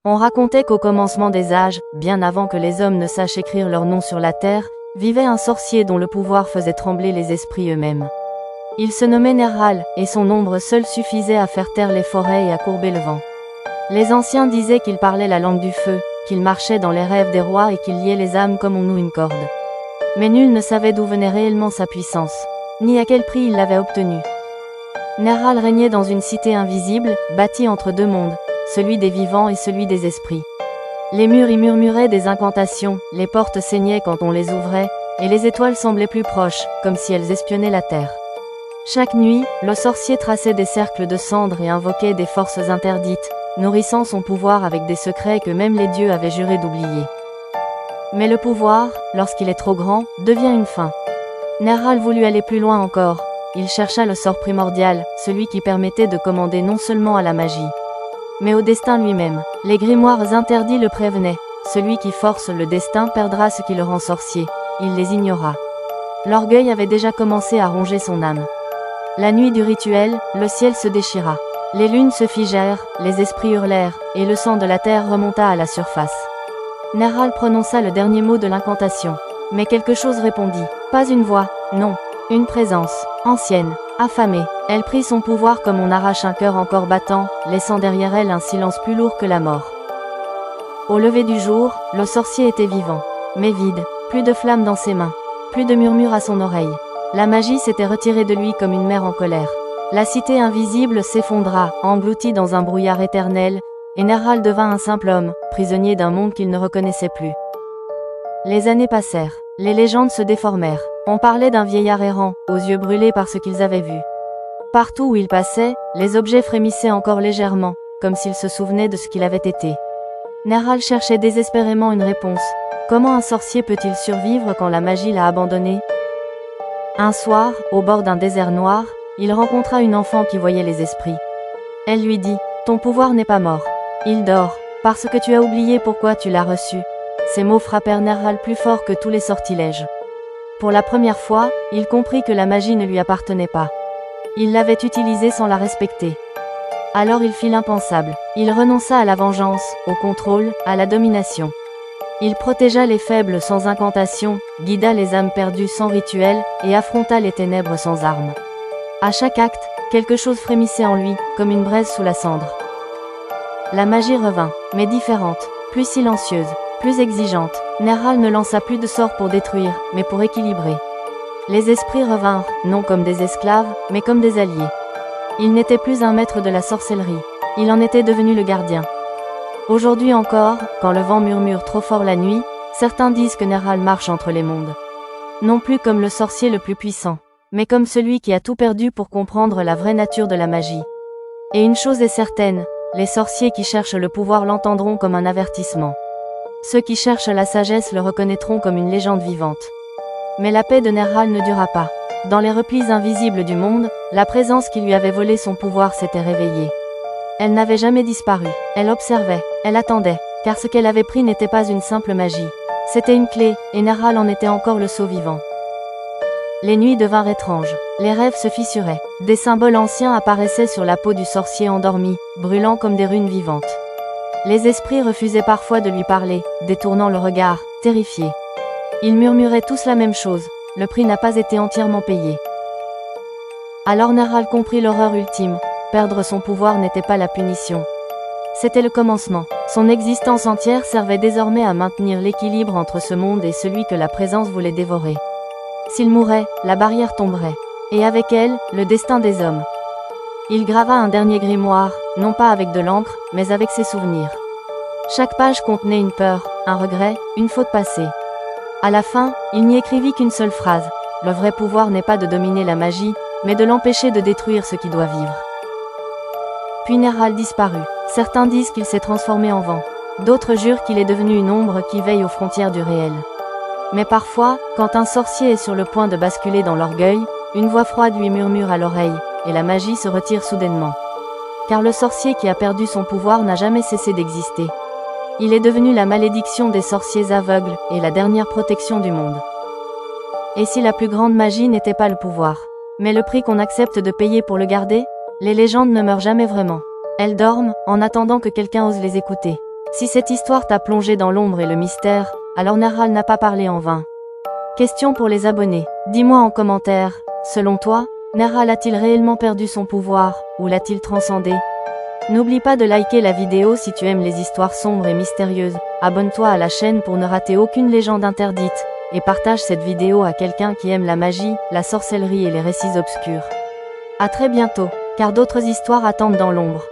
On racontait qu'au commencement des âges, bien avant que les hommes ne sachent écrire leur nom sur la terre, vivait un sorcier dont le pouvoir faisait trembler les esprits eux-mêmes. Il se nommait Nergal, et son ombre seule suffisait à faire taire les forêts et à courber le vent. Les anciens disaient qu'il parlait la langue du feu, qu'il marchait dans les rêves des rois et qu'il liait les âmes comme on noue une corde. Mais nul ne savait d'où venait réellement sa puissance, ni à quel prix il l'avait obtenue. Nergal régnait dans une cité invisible, bâtie entre deux mondes, celui des vivants et celui des esprits. Les murs y murmuraient des incantations, les portes saignaient quand on les ouvrait, et les étoiles semblaient plus proches, comme si elles espionnaient la terre. Chaque nuit, le sorcier traçait des cercles de cendres et invoquait des forces interdites, nourrissant son pouvoir avec des secrets que même les dieux avaient juré d'oublier. Mais le pouvoir, lorsqu'il est trop grand, devient une fin. Nergal voulut aller plus loin encore. Il chercha le sort primordial, celui qui permettait de commander non seulement à la magie, mais au destin lui-même. Les grimoires interdits le prévenaient. Celui qui force le destin perdra ce qui le rend sorcier. Il les ignora. L'orgueil avait déjà commencé à ronger son âme. La nuit du rituel, le ciel se déchira. Les lunes se figèrent, les esprits hurlèrent, et le sang de la terre remonta à la surface. Nergal prononça le dernier mot de l'incantation. Mais quelque chose répondit. Pas une voix, non. Une présence, ancienne, affamée. Elle prit son pouvoir comme on arrache un cœur encore battant, laissant derrière elle un silence plus lourd que la mort. Au lever du jour, le sorcier était vivant, mais vide, plus de flammes dans ses mains, plus de murmures à son oreille. La magie s'était retirée de lui comme une mer en colère. La cité invisible s'effondra, engloutie dans un brouillard éternel, et Nergal devint un simple homme, prisonnier d'un monde qu'il ne reconnaissait plus. Les années passèrent, les légendes se déformèrent. On parlait d'un vieillard errant, aux yeux brûlés par ce qu'ils avaient vu. Partout où il passait, les objets frémissaient encore légèrement, comme s'il se souvenait de ce qu'il avait été. Nergal cherchait désespérément une réponse. Comment un sorcier peut-il survivre quand la magie l'a abandonné? Un soir, au bord d'un désert noir, il rencontra une enfant qui voyait les esprits. Elle lui dit, « Ton pouvoir n'est pas mort. Il dort, parce que tu as oublié pourquoi tu l'as reçu. » Ces mots frappèrent Nergal plus fort que tous les sortilèges. Pour la première fois, il comprit que la magie ne lui appartenait pas. Il l'avait utilisée sans la respecter. Alors il fit l'impensable. Il renonça à la vengeance, au contrôle, à la domination. Il protégea les faibles sans incantation, guida les âmes perdues sans rituel, et affronta les ténèbres sans armes. À chaque acte, quelque chose frémissait en lui, comme une braise sous la cendre. La magie revint, mais différente, plus silencieuse, plus exigeante. Nergal ne lança plus de sorts pour détruire, mais pour équilibrer. Les esprits revinrent, non comme des esclaves, mais comme des alliés. Il n'était plus un maître de la sorcellerie. Il en était devenu le gardien. Aujourd'hui encore, quand le vent murmure trop fort la nuit, certains disent que Nergal marche entre les mondes. Non plus comme le sorcier le plus puissant, mais comme celui qui a tout perdu pour comprendre la vraie nature de la magie. Et une chose est certaine, les sorciers qui cherchent le pouvoir l'entendront comme un avertissement. Ceux qui cherchent la sagesse le reconnaîtront comme une légende vivante. Mais la paix de Nergal ne dura pas. Dans les replis invisibles du monde, la présence qui lui avait volé son pouvoir s'était réveillée. Elle n'avait jamais disparu. Elle observait, elle attendait, car ce qu'elle avait pris n'était pas une simple magie. C'était une clé, et Nergal en était encore le sceau vivant. Les nuits devinrent étranges. Les rêves se fissuraient. Des symboles anciens apparaissaient sur la peau du sorcier endormi, brûlant comme des runes vivantes. Les esprits refusaient parfois de lui parler, détournant le regard, terrifiés. Ils murmuraient tous la même chose, le prix n'a pas été entièrement payé. Alors Nergal comprit l'horreur ultime, perdre son pouvoir n'était pas la punition. C'était le commencement. Son existence entière servait désormais à maintenir l'équilibre entre ce monde et celui que la présence voulait dévorer. S'il mourait, la barrière tomberait. Et avec elle, le destin des hommes. Il grava un dernier grimoire, non pas avec de l'encre, mais avec ses souvenirs. Chaque page contenait une peur, un regret, une faute passée. À la fin, il n'y écrivit qu'une seule phrase. Le vrai pouvoir n'est pas de dominer la magie, mais de l'empêcher de détruire ce qui doit vivre. Puis Nergal disparut. Certains disent qu'il s'est transformé en vent. D'autres jurent qu'il est devenu une ombre qui veille aux frontières du réel. Mais parfois, quand un sorcier est sur le point de basculer dans l'orgueil, une voix froide lui murmure à l'oreille, et la magie se retire soudainement. Car le sorcier qui a perdu son pouvoir n'a jamais cessé d'exister. Il est devenu la malédiction des sorciers aveugles, et la dernière protection du monde. Et si la plus grande magie n'était pas le pouvoir, mais le prix qu'on accepte de payer pour le garder? Les légendes ne meurent jamais vraiment. Elles dorment, en attendant que quelqu'un ose les écouter. Si cette histoire t'a plongé dans l'ombre et le mystère, alors Nerhal n'a pas parlé en vain. Question pour les abonnés. Dis-moi en commentaire, selon toi, Nerhal a-t-il réellement perdu son pouvoir, ou l'a-t-il transcendé? N'oublie pas de liker la vidéo si tu aimes les histoires sombres et mystérieuses, abonne-toi à la chaîne pour ne rater aucune légende interdite, et partage cette vidéo à quelqu'un qui aime la magie, la sorcellerie et les récits obscurs. À très bientôt, car d'autres histoires attendent dans l'ombre.